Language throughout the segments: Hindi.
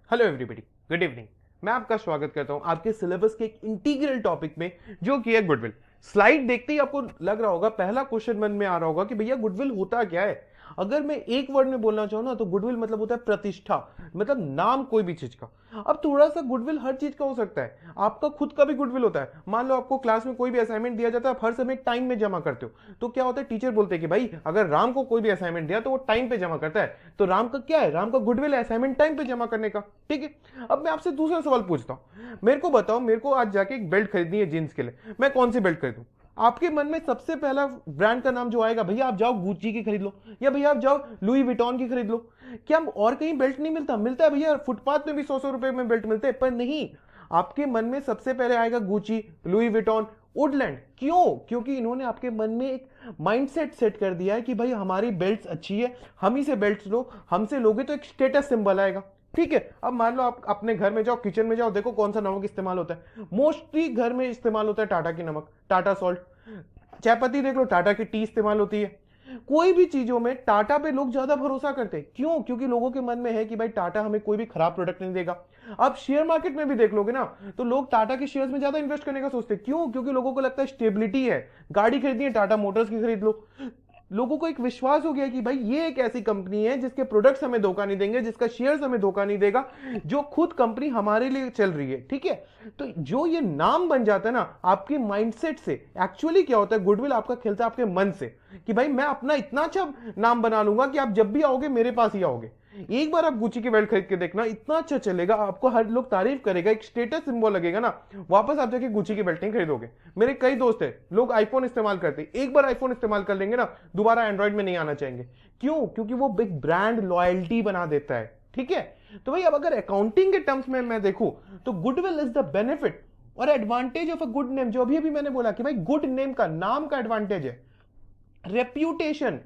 Hello everybody, good evening. मैं आपका स्वागत करता हूं आपके सिलेबस के एक इंटीग्रल टॉपिक में जो कि है गुडविल। स्लाइड देखते ही आपको लग रहा होगा, पहला क्वेश्चन मन में आ रहा होगा कि भैया गुडविल होता क्या है। अगर मैं एक वर्ड में बोलना चाहूं ना तो गुडविल मतलब होता है प्रतिष्ठा, मतलब नाम कोई भी चीज का। अब थोड़ा सा गुडविल हर चीज का हो सकता है, आपका खुद का भी गुडविल होता है। मान लो आपको क्लास में कोई भी असाइनमेंट दिया जाता है, आप हर समय टाइम में जमा करते हो, तो क्या होता है, टीचर बोलते हैं कि भाई अगर राम को कोई भी असाइनमेंट दिया तो वो टाइम पे जमा करता है, तो राम का क्या है, राम का गुडविल है असाइनमेंट टाइम पे जमा करने का। ठीक है, अब मैं आपसे दूसरा सवाल पूछता हूं, मेरे को बताओ, मेरे को आज जाके एक बेल्ट खरीदनी है जींस के लिए, मैं कौन सी बेल्ट खरीदूं। आपके मन में सबसे पहला ब्रांड का नाम जो आएगा, भैया आप जाओ गुच्ची की खरीद लो, या भैया आप जाओ लुई विटॉन की खरीद लो। क्या और कहीं बेल्ट नहीं मिलता? मिलता है भैया, फुटपाथ में भी 100-100 रुपए में बेल्ट मिलते हैं, पर नहीं, आपके मन में सबसे पहले आएगा गुची, लुई विटॉन, वुडलैंड। क्यों? क्योंकि इन्होंने आपके मन में एक माइंडसेट सेट कर दिया है कि भाई हमारी बेल्ट्स अच्छी है, हम ही से बेल्ट्स लो, हमसे लोगे तो एक स्टेटस सिंबल आएगा। ठीक है, अब मान लो आप अपने घर में जाओ, किचन में जाओ, देखो कौन सा नमक इस्तेमाल होता है, मोस्टली घर में इस्तेमाल होता है टाटा की नमक, टाटा सॉल्ट। चाय पत्ती देख लो, टाटा की टी इस्तेमाल होती है। कोई भी चीजों में टाटा पे लोग ज्यादा भरोसा करते हैं। क्यों? क्योंकि लोगों के मन में है कि भाई टाटा हमें कोई भी खराब प्रोडक्ट नहीं देगा। आप शेयर मार्केट में भी देख लोगे ना, तो लोग टाटा के शेयर्स में ज्यादा इन्वेस्ट करने का सोचते हैं। क्यों? क्योंकि लोगों को लगता है स्टेबिलिटी है। गाड़ी खरीदनी है, टाटा मोटर्स की खरीद लो। लोगों को एक विश्वास हो गया कि भाई ये एक ऐसी कंपनी है जिसके प्रोडक्ट्स हमें धोखा नहीं देंगे, जिसका शेयर्स हमें धोखा नहीं देगा, जो खुद कंपनी हमारे लिए चल रही है। ठीक है, तो जो ये नाम बन जाता है ना आपके माइंडसेट से, एक्चुअली क्या होता है, गुडविल आपका खेलता है आपके मन से कि भाई मैं अपना इतना अच्छा नाम बना लूंगा कि आप जब भी आओगे मेरे पास ही आओगे। एक बार आप गुची की बेल्ट खरीद के देखना, इतना अच्छा चलेगा, आपको हर लोग तारीफ करेगा, एक स्टेटस सिंबल लगेगा ना, वापस आप जाके गुची की बेल्ट नहीं खरीदोगे। मेरे कई दोस्त हैं, लोग आईफोन इस्तेमाल करते हैं, एक बार आईफोन इस्तेमाल कर लेंगे ना, दोबारा एंड्रॉइड में नहीं आना चाहेंगे। क्यों? क्योंकि वो बिग ब्रांड लॉयल्टी बना देता है। ठीक है, तो भाई अब अगर अकाउंटिंग के टर्म्स में मैं देखूं तो गुडविल इज द बेनिफिट और advantage of a good name. जो अभी अभी मैंने बोला कि भाई गुड नेम का, नाम का एडवांटेज है, रेप्यूटेशन,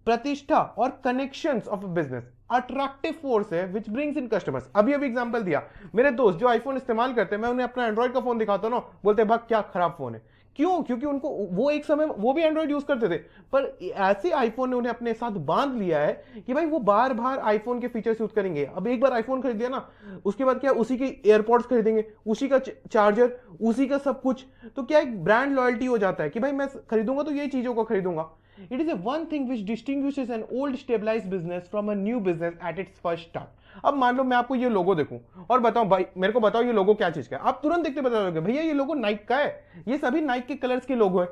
प्रतिष्ठा और connections of business, attractive force है विच ब्रिंग्स इन कस्टमर्स। अभी अभी एग्जांपल दिया, मेरे दोस्त जो आईफोन इस्तेमाल करते हैं, मैं उन्हें अपना एंड्रॉइड का फोन दिखाता हूं ना, बोलते हैं भाग क्या खराब फोन है। क्यों? क्योंकि उनको वो एक समय वो भी एंड्रॉइड यूज करते थे, पर ऐसे आईफोन ने उन्हें अपने साथ बांध लिया है कि भाई वो बार बार आईफोन के फीचर्स यूज करेंगे। अब एक बार आईफोन खरीद लिया ना, उसके बाद क्या, उसी के एयरपॉड्स खरीदेंगे, उसी का चार्जर, उसी का सब कुछ। तो क्या एक ब्रांड लॉयल्टी हो जाता है कि भाई मैं खरीदूंगा तो ये चीजों को खरीदूंगा। It is a one thing which distinguishes an old stabilized business from a new business at its first start। अब मान लो मैं आपको ये लोगो देखूं और बताऊं भाई मेरे को बताओ ये लोगो क्या चीज का है, आप तुरंत देखते बता दोगे भैया ये लोगो नाइक का है, ये सभी नाइक के कलर्स के लोगो है।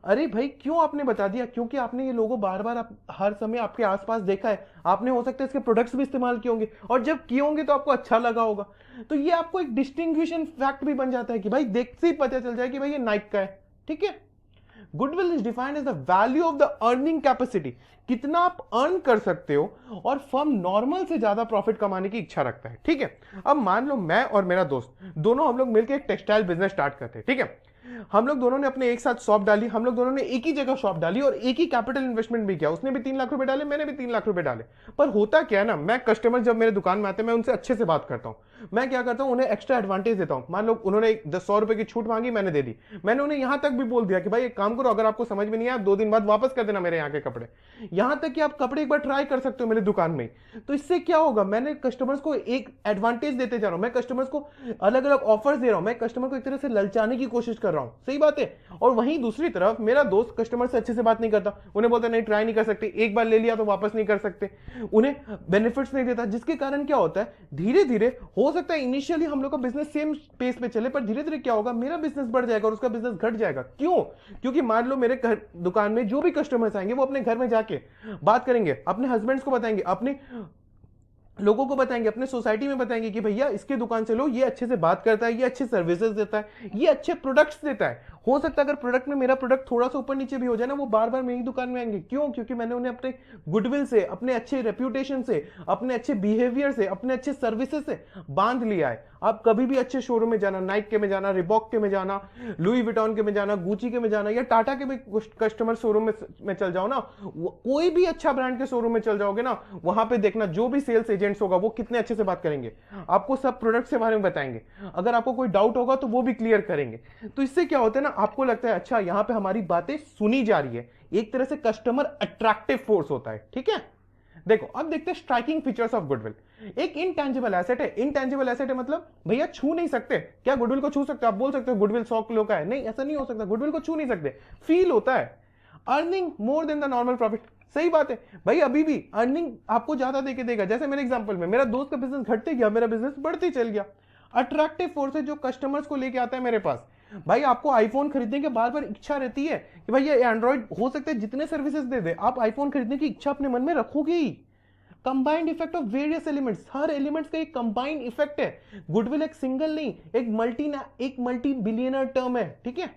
अरे भाई क्यों आपने बता दिया? क्योंकि आपने ये लोगो बार बार हर समय आपके आसपास देखा है, आपने हो सकता है इसके प्रोडक्ट्स भी इस्तेमाल किए होंगे, और जब किए होंगे तो आपको अच्छा लगा होगा। तो ये आपको एक डिस्टिंग्विशन फैक्ट भी बन जाता है कि भाई देखते ही पता चल जाए कि भाई ये नाइक का है। ठीक है, goodwill is defined as the value of the earning capacity, कितना आप अर्न कर सकते हो, और फर्म नॉर्मल से ज्यादा प्रॉफिट कमाने की इच्छा रखता है। ठीक है, अब मान लो मैं और मेरा दोस्त दोनों हम लोग मिलकर एक टेक्सटाइल बिजनेस स्टार्ट करते हैं। ठीक है, हम लोग दोनों ने अपने एक साथ शॉप डाली, हम लोग दोनों ने एक ही जगह शॉप डाली और एक ही कैपिटल इन्वेस्टमेंट भी किया, उसने भी 3 लाख रुपए डाले, मैंने भी 3 लाख रुपए डाले। पर होता क्या है ना, मैं कस्टमर जब मेरे दुकान में आते हैं मैं उनसे अच्छे से बात करता हूं, मैं क्या करता हूं, उन्हें एक्स्ट्रा एडवांटेज देता हूं। मान लो उन्होंने 100 रुपए की छूट मांगी, मैंने दे दी। मैंने उन्हें यहां तक भी बोल दिया कि भाई एक काम करो, अगर आपको समझ में नहीं आया 2 दिन बाद वापस कर देना मेरे यहाँ के कपड़े, यहां तक कि आप कपड़े एक बार ट्राई कर सकते हो मेरी दुकान में। तो इससे क्या होगा, मैंने कस्टमर्स को एक एडवांटेज देते जा रहा हूं, मैं कस्टमर्स को अलग अलग ऑफर्स दे रहा हूं, मैं कस्टमर को एक तरह से ललचाने की कोशिश कर रहा हूं। सही बात है। और वहीं दूसरी तरफ मेरा दोस्त कस्टमर से अच्छे से बात नहीं करता, उन्हें बोलता नहीं ट्राई नहीं कर सकते, एक बार ले लिया तो वापस नहीं कर सकते, उन्हें बेनिफिट्स नहीं देता, जिसके कारण क्या होता है, धीरे धीरे हो सकता है इनिशियली हम लोग का बिजनेस सेम पेस पे चले, पर धीरे धीरे क्या होगा, मेरा बिजनेस बढ़ जाएगा और उसका बिजनेस घट जाएगा। क्यों? क्योंकि मान लो मेरे दुकान में जो भी कस्टमर्स आएंगे वो अपने घर में जाके बात करेंगे, अपने हस्बैंड्स को बताएंगे, अपने लोगों को बताएंगे, अपने सोसाइटी में बताएंगे कि भैया इसके दुकान से लो, ये अच्छे से बात करता है, ये अच्छे सर्विसेज देता है, ये अच्छे प्रोडक्ट्स देता है। हो सकता है अगर प्रोडक्ट में मेरा प्रोडक्ट थोड़ा सा ऊपर नीचे भी हो जाए ना, वो बार बार मेरी दुकान में आएंगे। क्यों? क्योंकि मैंने उन्हें अपने गुडविल से, अपने अच्छे रेप्यूटेशन से, अपने अच्छे बिहेवियर से, अपने अच्छे सर्विसेज से बांध लिया है। आप कभी भी अच्छे शोरूम में जाना, नाइक के में जाना, रिबॉक के में जाना, लुई विटॉन के में जाना, गुची के में जाना, या टाटा के भी कस्टमर शोरूम में चल जाओ ना, कोई भी अच्छा ब्रांड के शोरूम में चल जाओगे ना, वहां पे देखना जो भी सेल्स एजेंट्स होगा वो कितने अच्छे से बात करेंगे, आपको सब प्रोडक्ट के बारे में बताएंगे, अगर आपको कोई डाउट होगा तो वो भी क्लियर करेंगे। तो इससे क्या होता है ना, आपको लगता है अच्छा यहां पे हमारी बातें सुनी जा रही है, एक तरह से कस्टमर अट्रैक्टिव फोर्स होता है। ठीक है, देखो अब देखते हैं स्ट्राइकिंग फीचर्स ऑफ गुडविल। एक इनटेंजिबल एसेट है। इनटेंजिबल एसेट है मतलब भैया छू नहीं सकते। क्या गुडविल को छू सकते हो? आप बोल सकते हो गुडविल 100 किलो का है, नहीं ऐसा नहीं हो सकता, गुडविल को छू नहीं सकते, फील होता है। Earning more than the normal profit, सही बात है भाई, अभी भी अर्निंग आपको ज्यादा देके देगा। जैसे मेरे एग्जांपल में मेरा दोस्त का बिजनेस घटते गया, मेरा बिजनेस बढ़ते चल गया। अट्रैक्टिव फोर्स है जो कस्टमर्स को लेके आता है मेरे पास। भाई आपको आईफोन खरीदने के बार बार इच्छा रहती है कि भाई ये एंड्रॉइड हो सकता है जितने सर्विसेज दे दे, आप आईफोन खरीदने की इच्छा अपने मन में रखोगे ही। Combined effect of various elements, हर एलिमेंट्स का एक कंबाइंड इफेक्ट है। गुडविल एक सिंगल नहीं, एक मल्टी बिलियनर टर्म है, ठीक है।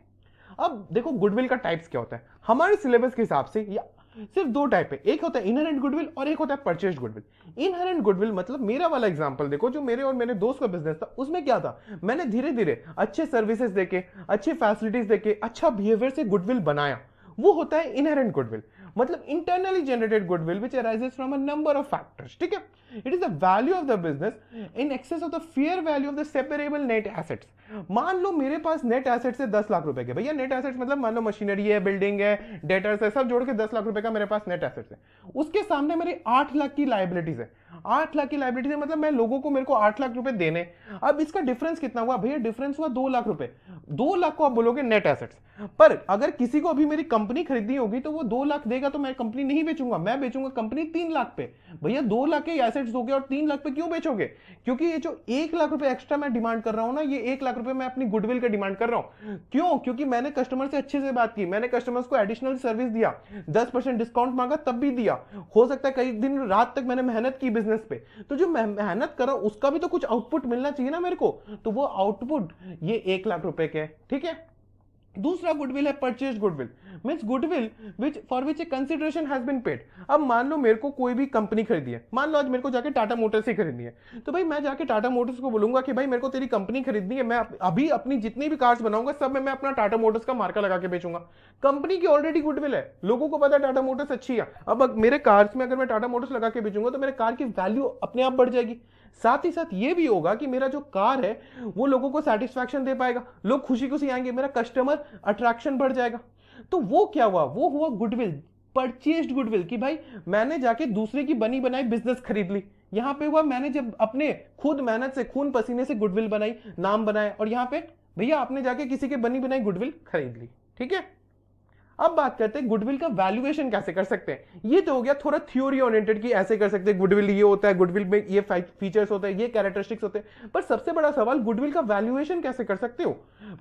अब देखो गुडविल का टाइप्स क्या होता है हमारे सिलेबस के हिसाब से, या सिर्फ दो टाइप है, एक होता है इनहेरेंट गुडविल और एक होता है परचेज्ड गुडविल। इनहेरेंट गुडविल मतलब मेरा वाला एग्जांपल देखो, जो मेरे और मेरे दोस्त का बिजनेस था, उसमें क्या था, मैंने धीरे धीरे अच्छे सर्विसेज देके, अच्छे फैसिलिटीज देके, अच्छा बिहेवियर से गुडविल बनाया, वो होता है इनहेरेंट गुडविल। मतलब internally generated goodwill which arises from a number of factors, ठीक है। It is the value of the business in excess of the fair value of the separable net assets. मान लो मेरे पास नेट एसेट्स है 10 लाख रुपए के, भैया नेट एसेट्स मतलब मान लो मशीनरी है, बिल्डिंग है, डेटर्स है, सब जोड़ के 10 लाख रुपए का मेरे पास नेट एसेट्स है। उसके सामने मेरे 8 लाख की लाइबिलिटीज है। 8 लाख की लाइबिलिटीज है मतलब मैं लोगों को, मेरे को 8 लाख रुपए देने। अब इसका डिफरेंस कितना हुआ भैया? डिफरेंस हुआ 2 लाख रुपए। 2 लाख को आप बोलोगे नेट एसेट्स, पर अगर किसी को अभी मेरी कंपनी खरीदनी होगी तो वो 2 लाख देगा तो मैं कंपनी नहीं बेचूंगा, मैं बेचूंगा कंपनी 3 लाख पे। भैया 2 लाख के एसेट्स दोगे और 3 लाख पे क्यों बेचोगे? क्योंकि ये जो 1 लाख रुपए एक्स्ट्रा मैं डिमांड कर रहा हूं ना, ये 1 लाख रुपए मैं अपनी गुडविल का डिमांड कर रहा हूं। क्यों? क्योंकि मैंने कस्टमर से अच्छे से बात की, मैंने कस्टमर्स को एडिशनल सर्विस दिया, 10% डिस्काउंट मांगा तब भी दिया, हो सकता है कई दिन रात तक मैंने मेहनत की बिजनेस पे, तो जो मेहनत कर रहा हूं उसका भी तो कुछ आउटपुट मिलना चाहिए ना मेरे को, तो वो आउटपुट ये 1 लाख रुपए के, ठीक है। दूसरा गुडविल है purchase goodwill, means goodwill which for which a consideration has been paid. अब मान लो मेरे को कोई भी कंपनी खरीदी है, मान लो आज मेरे को जाके टाटा मोटर्स ही खरीदनी है, तो भाई मैं जाके टाटा मोटर्स को बोलूंगा कि भाई मेरे को तेरी कंपनी खरीदनी है, मैं अभी अपनी जितनी भी कार्स बनाऊंगा सब में मैं अपना टाटा मोटर्स का मार्का लगा के बेचूंगा। कंपनी की ऑलरेडी गुडविल है, लोगों को पता है टाटा मोटर्स अच्छी है। अब मेरे कार्स में अगर मैं टाटा मोटर्स लगा के बेचूंगा तो मेरे कार की वैल्यू अपने आप बढ़ जाएगी। साथ ही साथ ये भी होगा कि मेरा जो कार है वो लोगों को सेटिस्फैक्शन दे पाएगा, लोग खुशी खुशी आएंगे, मेरा कस्टमर अट्रैक्शन बढ़ जाएगा। तो वो क्या हुआ? वो हुआ गुडविल, परचेज्ड गुडविल, कि भाई मैंने जाके दूसरे की बनी बनाई बिजनेस खरीद ली। यहां पे हुआ मैंने जब अपने खुद मेहनत से, खून पसीने से गुडविल बनाई, नाम बनाया, और यहां पे भैया आपने जाके किसी के बनी बनाई गुडविल खरीद ली, ठीक है। अब बात करते हैं गुडविल का वैल्यूएशन कैसे कर सकते हैं। ये तो हो गया थोड़ा थ्योरी ओरिएंटेड की ऐसे कर सकते हैं, गुडविल ये होता है, गुडविल में ये फीचर्स होते हैं, ये कैरेक्टरिस्टिक्स होते हैं। पर सबसे बड़ा सवाल गुडविल का वैल्यूएशन कैसे कर सकते हो।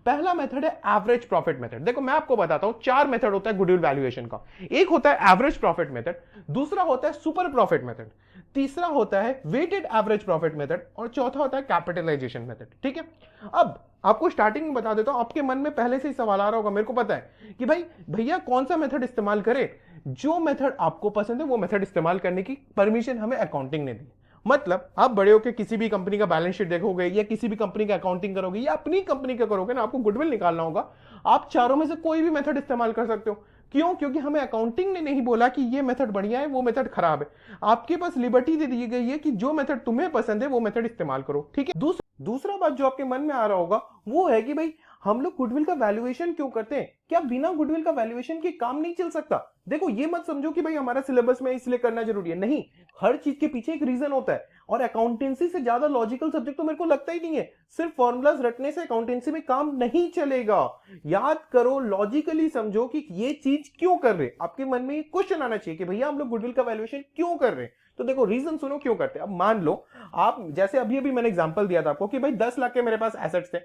पहला मेथड है एवरेज प्रॉफिट मेथड। देखो मैं आपको बताता हूं, 4 मेथड होता है गुडविल वैल्यूएशन का। एक होता है एवरेज प्रॉफिट मेथड, दूसरा होता है सुपर प्रॉफिट मेथड, तीसरा होता है वेटेड एवरेज प्रॉफिट मेथड, और चौथा होता है कैपिटलाइजेशन मेथड, ठीक है। अब आपको स्टार्टिंग में बता देता हूं, आपके मन में पहले से ही सवाल आ रहा होगा, मेरे को पता है कि भाई भैया कौन सा मेथड इस्तेमाल करें। जो मेथड आपको पसंद है वो मेथड इस्तेमाल करने की परमिशन हमें अकाउंटिंग ने दी। मतलब आप बड़े होकर किसी भी कंपनी का बैलेंस शीट देखोगे या किसी भी कंपनी का अकाउंटिंग करोगे या अपनी कंपनी का करोगे ना, आपको गुडविल निकालना होगा, आप चारों में से कोई भी मेथड इस्तेमाल कर सकते हो। क्यों? क्योंकि हमें अकाउंटिंग ने नहीं बोला कि ये मेथड बढ़िया है, वो मेथड खराब है। आपके पास लिबर्टी दे दी गई है कि जो मेथड तुम्हें पसंद है वो मेथड इस्तेमाल करो, ठीक है। दूसरा बात जो आपके मन में आ रहा होगा वो है कि भाई हम लोग गुडविल का वैल्यूएशन क्यों करते हैं? क्या बिना गुडविल का वैल्यूएशन के काम नहीं चल सकता? देखो ये मत समझो कि भाई हमारा सिलेबस में इसलिए करना जरूरी है, नहीं, हर चीज के पीछे एक रीजन होता है। और अकाउंटेंसी से ज्यादा लॉजिकल सब्जेक्ट तो मेरे को लगता ही नहीं है। सिर्फ फॉर्मूलाज रटने से अकाउंटेंसी में काम नहीं चलेगा। याद करो, लॉजिकली समझो कि ये चीज क्यों कर रहे। आपके मन में ये क्वेश्चन आना चाहिए कि भैया हम लोग गुडविल का वैल्यूएशन क्यों कर रहे हैं। तो देखो रीजन सुनो क्यों करते हैं। अब मान लो आप, जैसे अभी अभी मैंने एग्जांपल दिया था आपको कि भाई 10 लाख के मेरे पास एसेट्स थे,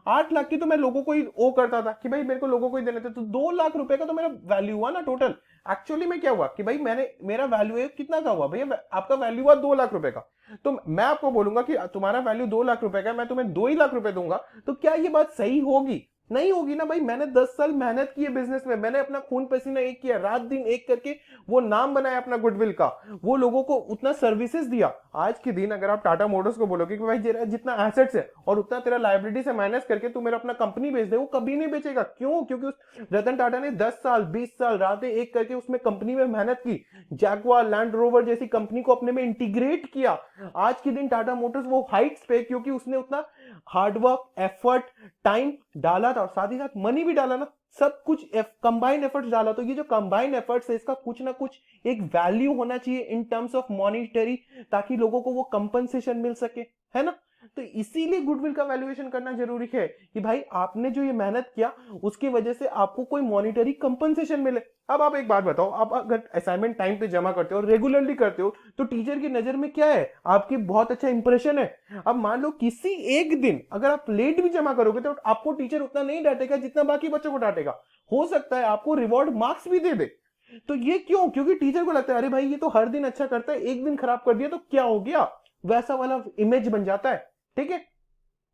8 लाख की तो मैं लोगों को ही ओ करता था कि भाई मेरे को लोगों को ही देने थे, तो 2 लाख रुपए का तो मेरा वैल्यू हुआ ना टोटल। एक्चुअली में क्या हुआ कि भाई मेरा वैल्यू कितना का हुआ भैया? आपका वैल्यू हुआ 2 लाख रुपए का। तो मैं आपको बोलूंगा कि तुम्हारा वैल्यू 2 लाख रुपए का, मैं तुम्हें 2 ही लाख रुपए दूंगा, तो क्या ये बात सही होगी? नहीं होगी ना भाई। मैंने 10 साल मेहनत की है बिजनेस में, मैंने अपना खून पसीना एक किया, रात दिन एक करके वो नाम बनाया अपना गुडविल का, वो लोगों को उतना सर्विसेज दिया। आज के दिन अगर आप टाटा मोटर्स को बोलोगे कि भाई जितना एसेट्स है और उतना तेरा लायबिलिटी से माइनस करके तू मेरा अपना कंपनी बेच दे, वो कभी नहीं बेचेगा। क्यों? क्योंकि उस रतन टाटा ने 10 साल 20 साल रातें एक करके उसमें कंपनी में मेहनत की, जैगुआर लैंड रोवर जैसी कंपनी को अपने में इंटीग्रेट किया। आज के दिन टाटा मोटर्स वो हाइट्स पे क्योंकि उसने उतना हार्डवर्क, एफर्ट, टाइम डाला था और साथ ही साथ मनी भी डाला ना। सब कुछ कंबाइंड एफर्ट्स डाला, तो ये जो कंबाइंड एफर्ट्स है इसका कुछ ना कुछ एक वैल्यू होना चाहिए इन टर्म्स ऑफ मॉनिटरी, ताकि लोगों को वो कंपनसेशन मिल सके, है ना। तो इसीलिए गुडविल का वैल्यूएशन करना जरूरी है कि भाई आपने जो ये मेहनत किया उसकी वजह से आपको कोई मॉनिटरी कंपनसेशन मिले। अब आप एक बात बताओ, आप अगर असाइनमेंट टाइम पे जमा करते हो, रेगुलरली करते हो, तो टीचर की नजर में क्या है, आपकी बहुत अच्छा इंप्रेशन है। अब मान लो किसी एक दिन अगर आप लेट भी जमा करोगे तो आपको टीचर उतना नहीं डांटेगा जितना बाकी बच्चों को डांटेगा, हो सकता है आपको रिवॉर्ड मार्क्स भी दे दे। तो ये क्यों? क्योंकि टीचर को लगता है अरे भाई ये तो हर दिन अच्छा करता है, एक दिन खराब कर दिया तो क्या हो गया, वैसा वाला इमेज बन जाता है। ठीक है,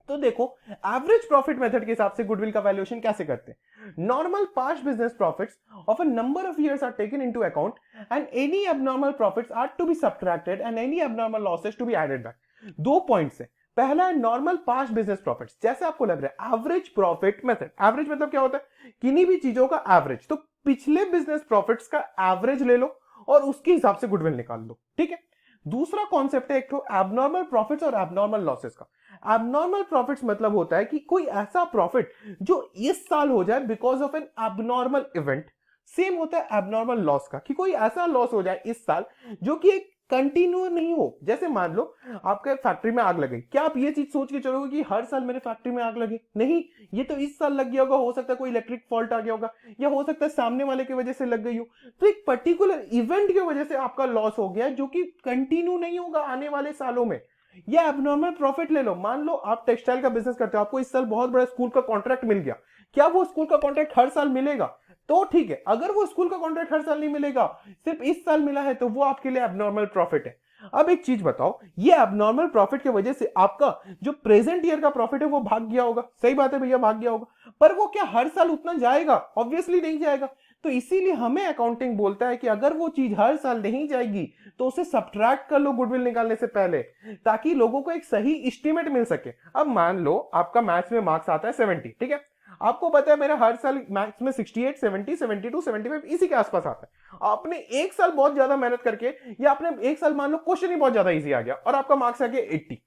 तो देखो एवरेज प्रॉफिट मेथड के हिसाब से गुडविल का वैल्यूएशन कैसे करते हैं। Normal past business profits of a number of years are taken into account and any abnormal profits are to be subtracted and any abnormal losses to be added back. दो पॉइंट्स है, पहला है नॉर्मल पास्ट बिजनेस प्रॉफिट्स, जैसे आपको लग रहा है एवरेज प्रॉफिट मेथड। एवरेज मतलब क्या होता है, किन्हीं भी चीजों का एवरेज, तो पिछले बिजनेस प्रॉफिट्स का एवरेज ले लो और उसके हिसाब से गुडविल निकाल लो। ठीक है, दूसरा कॉन्सेप्ट है एक तो एबनॉर्मल प्रॉफिट्स और एबनॉर्मल लॉसेस का। एबनॉर्मल प्रॉफिट्स मतलब होता है कि कोई ऐसा प्रॉफिट जो इस साल हो जाए because of N abnormal event. Same होता है एबनॉर्मल लॉस का, कि कोई ऐसा लॉस हो जाए इस साल जो कि एक कंटिन्यू नहीं हो। जैसे मान लो आपके फैक्ट्री में आग लग गई, क्या आप ये चीज सोच के चलोगे कि हर साल मेरे फैक्ट्री में आग लगे? नहीं, ये तो इस साल लग गया होगा, हो सकता है कोई इलेक्ट्रिक फॉल्ट आ गया होगा, या हो सकता है सामने वाले की वजह से लग गई हो। तो एक पर्टिकुलर इवेंट की वजह से आपका लॉस हो गया जो कि कंटिन्यू नहीं होगा आने वाले सालों में। या एबनॉर्मल प्रॉफिट ले लो, मान लो आप टेक्सटाइल का बिजनेस करते हो, आपको इस साल बहुत बड़ा स्कूल का कॉन्ट्रैक्ट मिल गया, क्या वो स्कूल का कॉन्ट्रैक्ट हर साल मिलेगा? तो ठीक है, अगर वो स्कूल का कॉन्ट्रैक्ट हर साल नहीं मिलेगा, सिर्फ इस साल मिला है, तो वो आपके लिए एबनॉर्मल प्रॉफिट है। अब एक चीज बताओ, ये एबनॉर्मल प्रॉफिट की वजह से आपका जो प्रेजेंट ईयर का प्रॉफिट है वो भाग गया होगा। सही बात है भैया, भाग गया होगा, पर वो क्या हर साल उतना जाएगा? ऑब्वियसली नहीं जाएगा। तो इसीलिए हमें अकाउंटिंग बोलता है कि अगर वो चीज हर साल नहीं जाएगी तो उसे सब्ट्रैक्ट कर लो गुडविल निकालने से पहले, ताकि लोगों को एक सही एस्टीमेट मिल सके। अब मान लो आपका मैथ्स में मार्क्स आता है 70, ठीक है, आपको पता है मेरा हर साल मैथ्स में 68, 70, 72, 75 इसी के आसपास आता है। आपने एक साल बहुत ज्यादा मेहनत करके, या आपने एक साल मान लो क्वेश्चन ही बहुत ज्यादा इजी आ गया और आपका मार्क्स आ गया 80,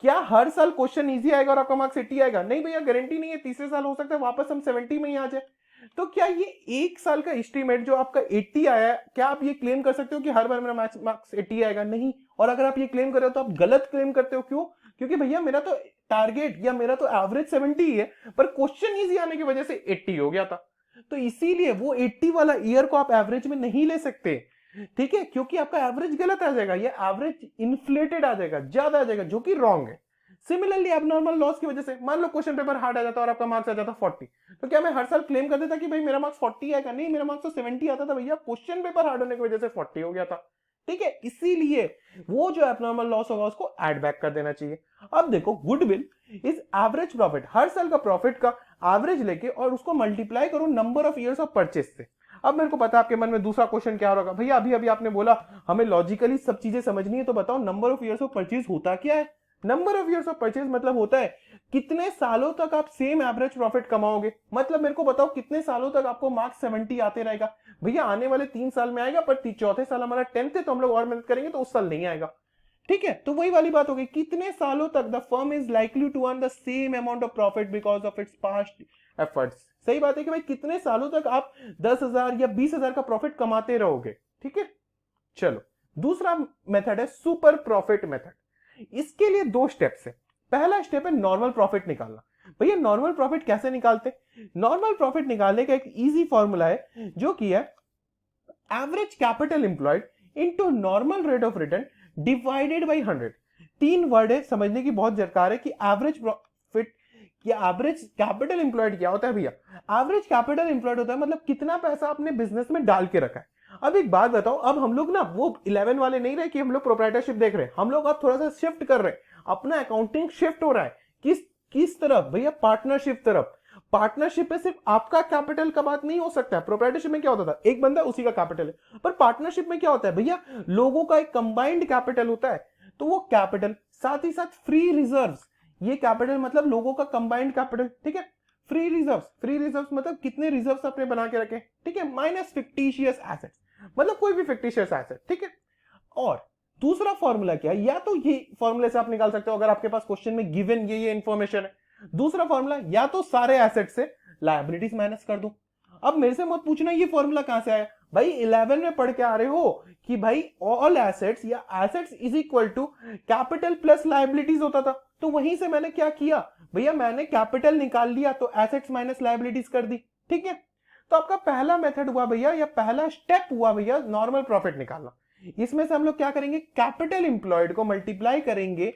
क्या हर साल क्वेश्चन इजी आएगा और आपका मार्क्स 80 आएगा? नहीं भैया, गारंटी नहीं है। तीसरे साल हो सकता है वापस हम 70 में ही आ जाए। तो क्या ये एक साल का एस्टीमेट जो आपका 80 आया है, क्या आप ये क्लेम कर सकते हो कि हर बार मेरा मार्क्स 80 आएगा? नहीं। और अगर आप ये क्लेम कर रहे हो तो आप गलत क्लेम करते हो। क्यों? क्योंकि भैया मेरा तो टारगेट या मेरा तो एवरेज 70 ही है, पर क्वेश्चन इजी आने की वजह से 80 हो गया था। तो इसीलिए वो 80 वाला ईयर को आप एवरेज में नहीं ले सकते, ठीक है, क्योंकि आपका एवरेज गलत आ जाएगा, या एवरेज इन्फ्लेटेड आ जाएगा, ज्यादा आ जाएगा, जो कि रॉन्ग है। सिमिलरली एबनॉर्मल लॉस की वजह से मान लो क्वेश्चन पेपर हार्ड आ जाता और आपका मार्क्स आ जाता 40, तो क्या मैं हर साल क्लेम कर देता कि भाई मेरा मार्क्स 40 आएगा? नहीं, मेरा मार्क्स तो 70 आता था भैया, क्वेश्चन पेपर हार्ड होने की वजह से 40 हो गया था। ठीक है, इसीलिए वो जो एबनॉर्मल लॉस होगा उसको ऐड बैक कर देना चाहिए। अब देखो, गुडविल इज एवरेज प्रॉफिट, हर साल का प्रॉफिट का एवरेज लेके और उसको मल्टीप्लाई करो number of years of purchase से। अब मेरे को पता है आपके मन में दूसरा क्वेश्चन क्या होगा, भैया अभी अभी आपने बोला हमें लॉजिकली सब चीजें समझनी है, तो बताओ number of years of purchase होता क्या है? Number of years of purchase मतलब होता है कितने सालों तक आप सेम एवरेज प्रॉफिट कमाओगे। मतलब मेरे को बताओ कितने सालों तक आपको मार्क्स 70 आते रहेगा? भैया आने वाले 3 साल में आएगा, पर चौथे साल हमारा 10th है तो हम लोग और मेहनत करेंगे तो उस साल नहीं आएगा। ठीक है, तो वही वाली बात हो गई, कितने सालों तक the firm is likely to earn the same amount of profit because of its past efforts. सही बात है कि भाई कितने सालों तक आप 10,000 या 20,000 का प्रॉफिट कमाते रहोगे। ठीक है, चलो दूसरा मेथड है सुपर प्रॉफिट मेथड। इसके लिए 2 स्टेप्स है। पहला स्टेप है नॉर्मल प्रॉफिट निकालना। भैया नॉर्मल प्रॉफिट कैसे निकालते? नॉर्मल प्रॉफिट निकालने का एक इजी फॉर्मूला है जो कि है average capital employed into normal rate of return divided by 100। 3 word है, समझने की बहुत दरकार है कि एवरेज प्रॉफिट या एवरेज कैपिटल एम्प्लॉयड क्या होता है। भैया एवरेज कैपिटल एम्प्लॉयड होता है मतलब कितना पैसा आपने बिजनेस में डाल के रखा है। अब एक बात बताओ, अब हम लोग ना वो 11 वाले नहीं रहे कि हम लोग प्रोप्राइटरशिप देख रहे हैं, हम लोग अब थोड़ा सा शिफ्ट कर रहे हैं, अपना अकाउंटिंग शिफ्ट हो रहा है किस तरफ भैया? पार्टनरशिप तरफ। पार्टनरशिप में सिर्फ आपका कैपिटल का बात नहीं हो सकता है। प्रोप्राइटरशिप में क्या होता था, एक बंदा उसी का कैपिटल है, पर पार्टनरशिप में क्या होता है भैया? लोगों का एक कंबाइंड कैपिटल होता है। तो वो कैपिटल साथ ही साथ फ्री रिजर्व्स, ये कैपिटल मतलब लोगों का कंबाइंड कैपिटल। ठीक है, फ्री रिजर्व्स मतलब कितने रिजर्व्स आपने बना के रखे। ठीक है, माइनस फिक्टिशियस एसेट्स मतलब कोई भी फिक्टिशियस एसेट। ठीक है, और दूसरा फॉर्मूला क्या है, या तो ये फॉर्मूले से आप निकाल सकते हो अगर आपके पास क्वेश्चन में गिवन ये इंफॉर्मेशन है। दूसरा फॉर्मूला, या तो सारे एसेट से लायबिलिटीज माइनस कर दो, अब मेरे से मत पूछना ये फॉर्मूला कहां से आया, भाई 11 में पढ़ के आ रहे हो कि भाई ऑल एसेट्स या assets is equal to capital plus liabilities होता था। तो वहीं से मैंने क्या किया भैया, मैंने कैपिटल निकाल लिया तो एसेट्स माइनस लायबिलिटीज कर दी। ठीक है, तो आपका पहला मेथड हुआ भैया, या पहला स्टेप हुआ भैया नॉर्मल प्रॉफिट निकालना। इसमें से हम लोग क्या करेंगे, कैपिटल इंप्लॉयड को मल्टीप्लाई करेंगे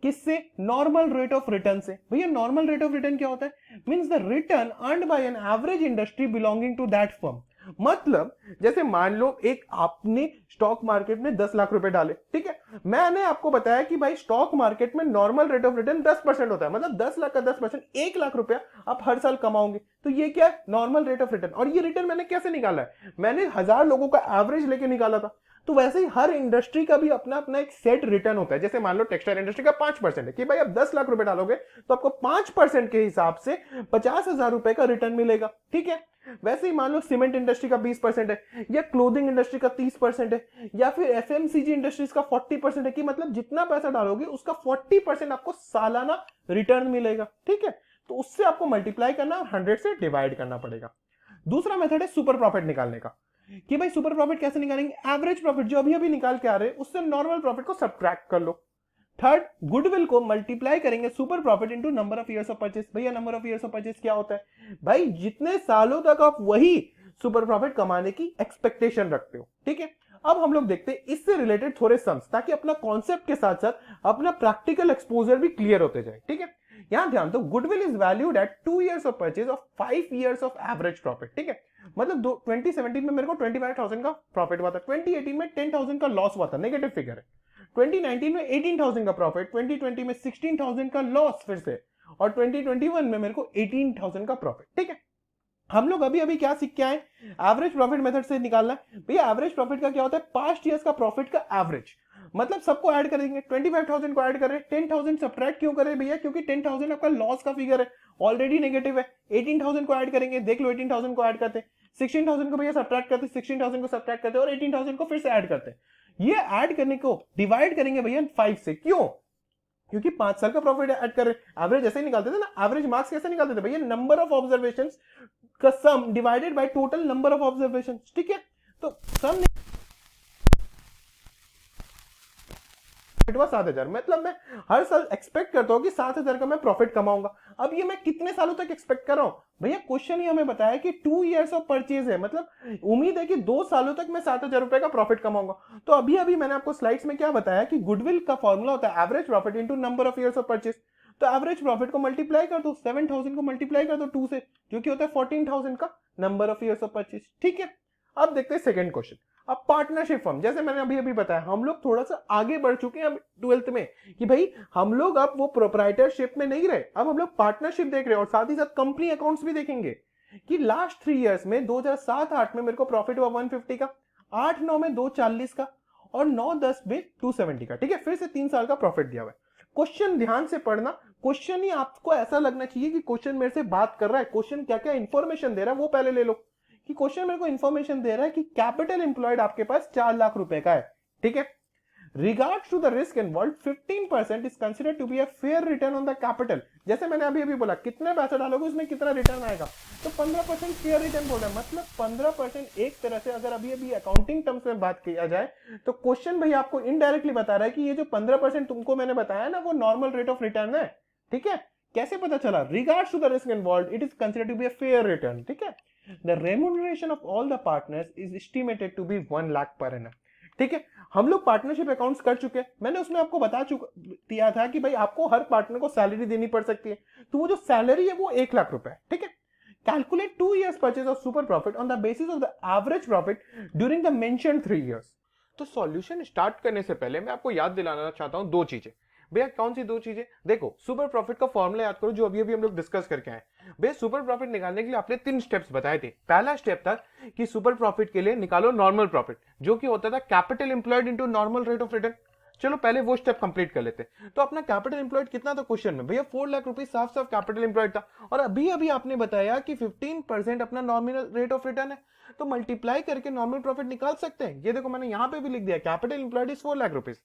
किससे, नॉर्मल रेट ऑफ रिटर्न से। भैया नॉर्मल रेट ऑफ रिटर्न क्या होता है, means the return earned by an average industry belonging to that firm. मतलब जैसे मान लो एक आपने स्टॉक मार्केट में 10 लाख रुपए डाले, ठीक है, मैंने आपको बताया कि भाई स्टॉक मार्केट में नॉर्मल रेट ऑफ रिटर्न 10% होता है, मतलब 10 लाख का 10%, 1 लाख रुपया आप हर साल कमाओगे। तो ये क्या है, नॉर्मल रेट ऑफ रिटर्न। और ये रिटर्न मैंने कैसे निकाला है, मैंने 1000 लोगों का एवरेज लेके निकाला था। तो वैसे ही हर इंडस्ट्री का भी अपना अपना एक सेट रिटर्न होता है। जैसे मान लो टेक्सटाइल इंडस्ट्री का 5% है कि भाई आप 10 लाख रुपए डालोगे तो आपको 5% के हिसाब से 50,000 रुपए का रिटर्न मिलेगा। ठीक है, वैसे ही मान लो सीमेंट इंडस्ट्री का 20% है, या क्लोथिंग इंडस्ट्री का 30% है, या फिर एफएमसीजी इंडस्ट्रीज का 40% है, कि मतलब जितना पैसा डालोगे उसका 40% आपको सालाना रिटर्न मिलेगा। ठीक है, तो उससे आपको मल्टीप्लाई करना और 100 से डिवाइड करना पड़ेगा। दूसरा मेथड है सुपर प्रॉफिट निकालने का, कि भाई सुपर प्रॉफिट कैसे निकालेंगे, एवरेज प्रॉफिट जो अभी अभी निकाल के आ रहे हैं उससे नॉर्मल प्रॉफिट को सब्ट्रैक्ट कर लो। थर्ड, गुडविल को मल्टीप्लाई करेंगे super profit into number of years of purchase. भैया number of years of purchase क्या होता है, भाई जितने सालों तक आप वही सुपर प्रॉफिट कमाने की एक्सपेक्टेशन रखते हो। ठीक है, अब हम लोग देखते हैं इससे रिलेटेड थोड़े सम्स, ताकि अपना कॉन्सेप्ट के साथ साथ अपना प्रैक्टिकल एक्सपोजर भी क्लियर होते जाए। ठीक है, यहां ध्यान दो, goodwill is valued at 2 years of purchase of 5 years of average profit. ठीक है, मतलब 2017 में मेरे को 25,000 का प्रॉफिट हुआ था, 2018 में 10,000 का लॉस हुआ था, नेगेटिव फिगर है। 2019 में 18,000 का प्रॉफिट, 2020 में 16,000 का लॉस फिर से, और 2021 में मेरे को 18,000 का प्रॉफिट। ठीक है, हम लोग अभी अभी क्या सीख के आए, एवरेज प्रॉफिट मेथड से निकालना है। भैया एवरेज प्रॉफिट का क्या होता है, पास्ट ईयर्स का प्रॉफिट का एवरेज, मतलब सबको ऐड करेंगे। 25,000 को ऐड कर रहे हैं, 10,000 सब्ट्रैक्ट क्यों कर रहे हैं भैया, क्योंकि 10,000 आपका लॉस का फिगर है, ऑलरेडी नेगेटिव है। 18,000 को ऐड करेंगे, देख लो 18,000 को ऐड करते हैं, 16,000 को भैया सब्ट्रैक्ट करते, 16,000 को सब्ट्रैक्ट करते और 18,000 को फिर से ऐड करते हैं। ये ऐड करने को डिवाइड करेंगे भैया 5 से, क्यों, क्योंकि 5 साल का प्रॉफिट ऐड कर रहे हैं। एवरेज ऐसे ही निकालते थे ना, एवरेज मार्क्स कैसे निकालते थे भैया, नंबर ऑफ ऑब्जर्वेशंस का सम divided by total number of observations. ठीक है, तो सम 7,000, मतलब मैं हर साल एक्सपेक्ट करता हूं कि 7,000 का मैं प्रॉफिट कमाऊंगा। अब ये मैं कितने सालों तक एक्सपेक्ट कर रहा हूं भैया, क्वेश्चन ही हमें बताया कि 2 इयर्स ऑफ परचेज है, मतलब उम्मीद है कि 2 सालों तक मैं 7,000 रुपए का प्रॉफिट कमाऊंगा। तो अभी अभी मैंने आपको स्लाइड्स में क्या बताया कि गुडविल का फॉर्मूला होता है average profit into number of years of purchase. तो एवरेज प्रॉफिट को मल्टीप्लाई कर दो, 7,000 को मल्टीप्लाई कर दो 2 से, जो कि होता है 14,000 का number of years of purchase. ठीक है, अब देखते हैं सेकंड क्वेश्चन। अब पार्टनरशिप फर्म, जैसे मैंने अभी अभी बताया, हम लोग थोड़ा सा आगे बढ़ चुके हैं अब 12th में, कि भाई हम लोग अब वो प्रोप्राइटरशिप में नहीं रहे, अब हम लोग पार्टनरशिप देख रहे हैं, और साथ ही साथ कंपनी अकाउंट्स भी देखेंगे कि लास्ट 3 इयर्स में 2007-8 में मेरे को प्रॉफिट हुआ 150 का, 8-9 में 240 का, और 9-10 में 270 का। ठीक है, फिर से 3 साल का प्रॉफिट दिया हुआ है। क्वेश्चन ध्यान से पढ़ना, क्वेश्चन ही आपको ऐसा लगना चाहिए कि क्वेश्चन मेरे से बात कर रहा है, क्वेश्चन क्या क्या इंफॉर्मेशन दे रहा है वो पहले ले लो। कि क्वेश्चन मेरे को इंफॉर्मेशन दे रहा है कि कैपिटल एम्प्लॉयड आपके पास 4 लाख रुपए का है। ठीक है, regards to the risk involve 15% is considered to be a fair return on the capital. जैसे मैंने अभी अभी बोला, कितने पैसा डालोगे उसमें कितना रिटर्न आएगा, तो 15% फेयर रिटर्न बोल रहा है, मतलब 15% एक तरह से अगर अभी अभी अकाउंटिंग टर्म्स में बात किया जाए तो क्वेश्चन भाई आपको इनडायरेक्टली बता रहा है कि ये जो 15% तुमको मैंने बताया ना वो नॉर्मल रेट ऑफ रिटर्न है। ठीक है, कैसे पता चला, regards to the risk involve it is considered to be a fair return. ठीक है, The remuneration of all the partners is estimated to be 1 lakh per annum। ठीक है, हम लोग पार्टनरशिप अकाउंट्स कर चुके हैं, मैंने उसमें आपको बता दिया था कि भाई आपको हर पार्टनर को सैलरी देनी पड़ सकती है, तो वो जो सैलरी है वो 1 लाख रुपए है। ठीक है, calculate 2 years purchase of super profit on the basis of the average profit during the mentioned 3 years. तो सॉल्यूशन स्टार्ट करने से पहले मैं आपको याद दिलाना चाहता हूं 2 चीजें। भैया कौन सी 2 चीजें, देखो सुपर प्रॉफिट का फॉर्मूला याद करो जो अभी अभी हम लोग डिस्कस करके आए। भैया सुपर प्रॉफिट निकालने के लिए आपने 3 स्टेप्स बताए थे। पहला स्टेप था कि सुपर प्रॉफिट के लिए निकालो नॉर्मल प्रॉफिट, जो कि होता था capital employed into normal rate of return. चलो पहले वो स्टेप कंप्लीट कर लेते हैं। तो अपना कैपिटल एम्प्लॉयड कितना था क्वेश्चन में, भैया 4 लाख रुपए साफ साफ कैपिटल एम्प्लॉयड था, और अभी अभी आपने बताया कि 15% अपना नॉमिनल रेट ऑफ रिटर्न है, तो मल्टीप्लाई करके नॉर्मल प्रॉफिट निकाल सकते हैं। ये देखो मैंने यहां पे भी लिख दिया, capital employed is 4 lakh rupees,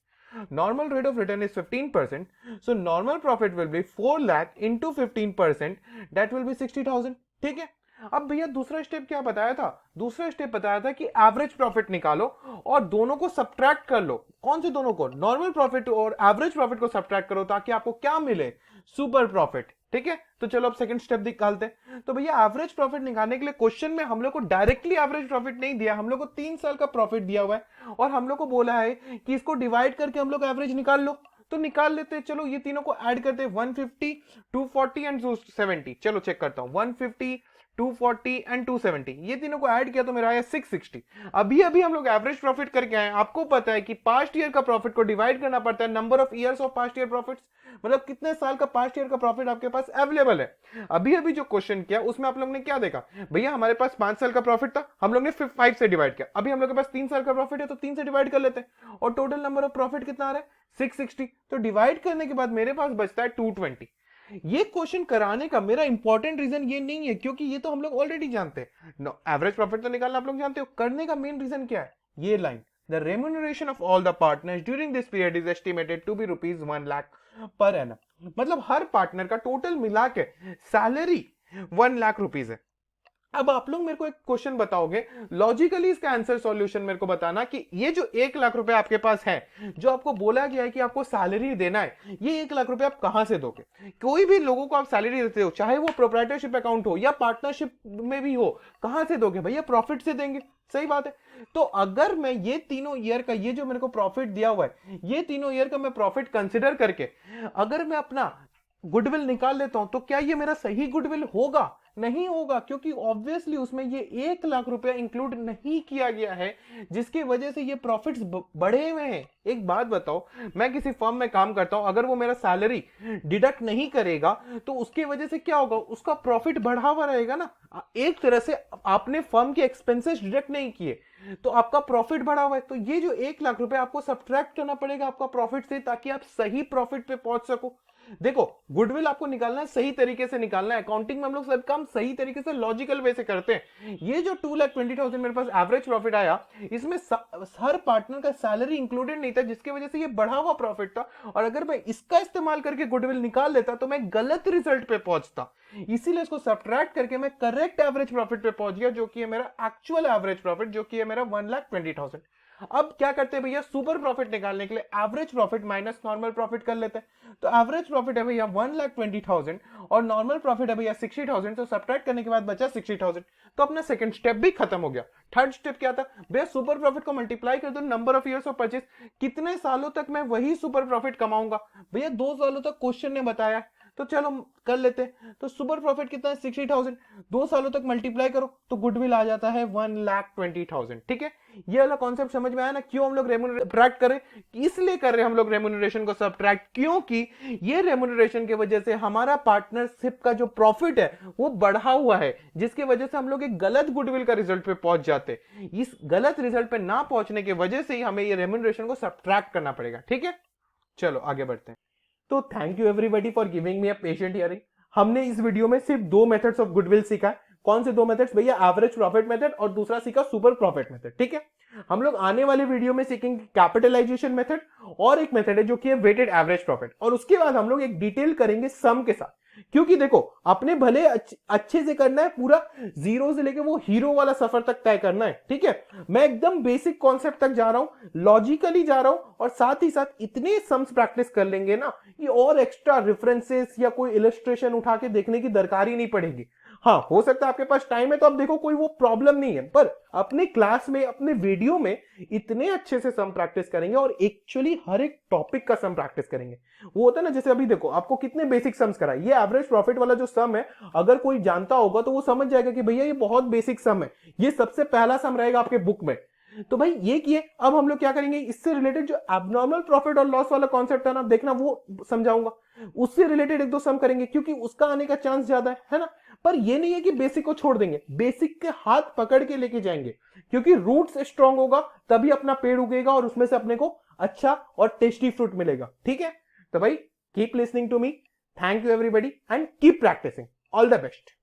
normal rate of return is 15%, so normal profit will be 4 lakh into 15%, that will be 60,000। ठीक है, अब भैया दूसरा स्टेप क्या बताया था? दूसरा स्टेप बताया था कि एवरेज प्रॉफिट निकालो और दोनों को सब्ट्रैक्ट कर लो। कौन से दोनों को? नॉर्मल प्रॉफिट और एवरेज प्रॉफिट को सब्ट्रैक्ट करो ताकि आपको क्या मिले? Super profit. ठीक है, तो चलो अब सेकंड स्टेप निकालते हैं। तो भैया एवरेज प्रॉफिट निकालने के लिए क्वेश्चन में हम लोग को डायरेक्टली एवरेज प्रॉफिट नहीं दिया, हम लोग को 3 साल का प्रॉफिट दिया हुआ है और हम लोग को बोला है कि इसको डिवाइड करके हम लोग एवरेज निकाल लो। तो निकाल लेते हैं, चलो ये तीनों को ऐड करते हैं, 150, 240 एंड 270। चलो चेक करता हूं, 150, 240 एंड 270, ये तीनों को ऐड किया तो मेरा आया 660। अभी अभी हम लोग एवरेज प्रॉफिट करके आए। आपको पता है कि पास्ट ईयर का प्रॉफिट को डिवाइड करना पड़ता है number of years of past year profits, मतलब कितने साल का पास्ट ईयर का प्रॉफिट आपके पास अवेलेबल है। अभी अभी जो क्वेश्चन किया उसमें आप लोग ने क्या देखा? भैया हमारे पास 5 साल का प्रॉफिट था, हम लोग ने 5 से डिवाइड किया। अभी हम लोग के पास 3 साल का प्रॉफिट है तो 3 से डिवाइड कर लेते हैं और टोटल नंबर ऑफ प्रॉफिट कितना आ रहा है? 660। तो डिवाइड करने के बाद मेरे पास बचता है 220। ये क्वेश्चन कराने का मेरा इंपॉर्टेंट रीजन ये नहीं है क्योंकि ये तो हम लोग ऑलरेडी जानते हैं, एवरेज प्रॉफिट तो निकालना आप लोग जानते हो। करने का मेन रीजन क्या है? ये line, the remuneration of all the partners during this period is estimated to be ₹1 lakh per annum. मतलब हर पार्टनर का टोटल मिला के सैलरी 1 लाख रुपीज है। अब आप लोग मेरे को एक क्वेश्चन बताओगे, लॉजिकली इसका आंसर सॉल्यूशन मेरे को बताना कि ये जो 1 लाख रुपए आपके पास है, जो आपको बोला गया है कि आपको सैलरी देना है, ये 1 लाख रुपए आप कहां से दोगे? कोई भी लोगों को आप सैलरी देते हो, चाहे वो प्रोप्राइटरशिप अकाउंट हो या पार्टनरशिप में भी हो, कहां से दोगे? भैया प्रॉफिट से देंगे। सही बात है। तो अगर मैं ये तीनों ईयर का, ये जो मेरे को प्रॉफिट दिया हुआ है, ये तीनों ईयर का मैं प्रॉफिट कंसिडर करके अगर मैं अपना गुडविल निकाल लेता हूं तो क्या ये मेरा सही गुडविल होगा? नहीं होगा, क्योंकि ऑब्वियसली उसमें ये 1 लाख रुपया इंक्लूड नहीं किया गया है, जिसकी वजह से ये प्रॉफिट्स बढ़े हुए हैं। एक बात बताओ, मैं किसी फर्म में काम करता हूं, अगर वो मेरा सैलरी डिडक्ट नहीं करेगा तो उसकी वजह से क्या होगा? उसका प्रॉफिट बढ़ा हुआ रहेगा ना। एक तरह से आपने फर्म के एक्सपेंसेस डिडक्ट नहीं किए तो आपका प्रॉफिट बढ़ा हुआ है। तो ये जो 1 लाख रुपए आपको सब्ट्रैक्ट करना पड़ेगा आपका प्रॉफिट से, ताकि आप सही प्रॉफिट पे पहुंच सको। देखो, गुडविल आपको निकालना है, सही तरीके से निकालना है। अकाउंटिंग में हम लोग सब काम सही तरीके से लॉजिकल वे से करते हैं। ये जो 2,20,000 मेरे पास एवरेज प्रॉफिट आया, इसमें हर पार्टनर का सैलरी इंक्लूडेड नहीं था, जिसकी वजह से ये बढ़ा हुआ प्रॉफिट था। और अगर मैं इसका इस्तेमाल करके गुडविल निकाल लेता तो मैं गलत रिजल्ट पे पहुंचता। इसीलिए इसको सब्ट्रैक्ट करके मैं करेक्ट एवरेज प्रॉफिट पे पहुंच गया, जो कि है मेरा एक्चुअल एवरेज प्रॉफिट, जो कि है मेरा 1,20,000। अब क्या करते हैं भैया? सुपर प्रॉफिट निकालने के लिए average profit minus normal profit कर लेते हैं। तो एवरेज प्रॉफिट है भैया 1,20,000 और नॉर्मल प्रॉफिट है भैया 60,000। तो सब्ट्रैक्ट करने के बाद बचा 60,000। तो अपना सेकंड स्टेप भी खत्म हो गया। थर्ड स्टेप क्या था भैया? सुपर प्रॉफिट को मल्टीप्लाई कर दो number of years of purchase. कितने सालों तक मैं वही सुपर प्रॉफिट कमाऊंगा? भैया 2 सालों तक क्वेश्चन ने बताया, तो चलो कर लेते हैं। तो सुपर प्रॉफिट कितना है? 60,000। 2 सालों तक मल्टीप्लाई करो तो गुडविल आ जाता है 1,20,000। ठीक है, ये वाला कॉन्सेप्ट समझ में आया ना? क्यों हम लोग सब्ट्रैक्ट कर रहे? इसलिए कर रहे हैं हम लोग रेम्यूनरेशन को सब्ट्रैक्ट, क्योंकि ये रेम्यूनरेशन की वजह से हमारा पार्टनरशिप का जो प्रॉफिट है वो बढ़ा हुआ है, जिसकी वजह से हम लोग एक गलत गुडविल का रिजल्ट पे पहुंच जाते। इस गलत रिजल्ट पे ना पहुंचने की वजह से ही हमें ये रेम्यूनरेशन को सब्ट्रैक्ट करना पड़ेगा। ठीक है, चलो आगे बढ़ते हैं। तो thank you everybody for giving me a patient hearing. हमने इस वीडियो में सिर्फ 2 मेथड्स ऑफ गुडविल सीखा है। कौन से 2 मेथड्स भैया? एवरेज प्रॉफिट मेथड और दूसरा सीखा सुपर प्रॉफिट मेथड। ठीक है, हम लोग आने वाले वीडियो में सीखेंगे कैपिटलाइजेशन मेथड और एक मेथड है जो कि है वेटेड एवरेज प्रॉफिट, और उसके बाद हम लोग एक डिटेल करेंगे सम के साथ। क्योंकि देखो, अपने भले अच्छे से करना है, पूरा जीरो से लेके वो हीरो वाला सफर तक तय करना है। ठीक है, मैं एकदम बेसिक कॉन्सेप्ट तक जा रहा हूं, लॉजिकली जा रहा हूं, और साथ ही साथ इतने सम्स प्रैक्टिस कर लेंगे ना कि और एक्स्ट्रा रेफरेंसेस या कोई इलस्ट्रेशन उठा के देखने की दरकार ही नहीं पड़ेगी। हाँ, हो सकता है आपके पास टाइम है तो आप देखो, कोई वो प्रॉब्लम नहीं है, पर अपने क्लास में, अपने वीडियो में इतने अच्छे से सम प्रैक्टिस करेंगे और एक्चुअली हर एक टॉपिक का सम प्रैक्टिस करेंगे। वो होता है ना, जैसे अभी देखो आपको कितने बेसिक सम्स कराए। ये एवरेज प्रॉफिट वाला जो सम है, अगर कोई जानता होगा तो वो समझ जाएगा कि भैया ये बहुत बेसिक सम है, ये सबसे पहला सम रहेगा आपके बुक में। तो भाई ये किए। अब हम लोग क्या करेंगे, इससे रिलेटेड जो एब्नॉर्मल प्रॉफिट और लॉस वाला कॉन्सेप्ट है ना, देखना वो समझाऊंगा। उससे रिलेटेड 1-2 सम करेंगे क्योंकि उसका आने का चांस ज्यादा है ना। पर ये नहीं है कि बेसिक को छोड़ देंगे, बेसिक के हाथ पकड़ के लेके जाएंगे, क्योंकि रूट्स स्ट्रांग होगा तभी अपना पेड़ उगेगा और उसमें से अपने को अच्छा और टेस्टी फ्रूट मिलेगा। ठीक है, तो भाई keep listening to me. Thank you everybody and keep practising. All the best.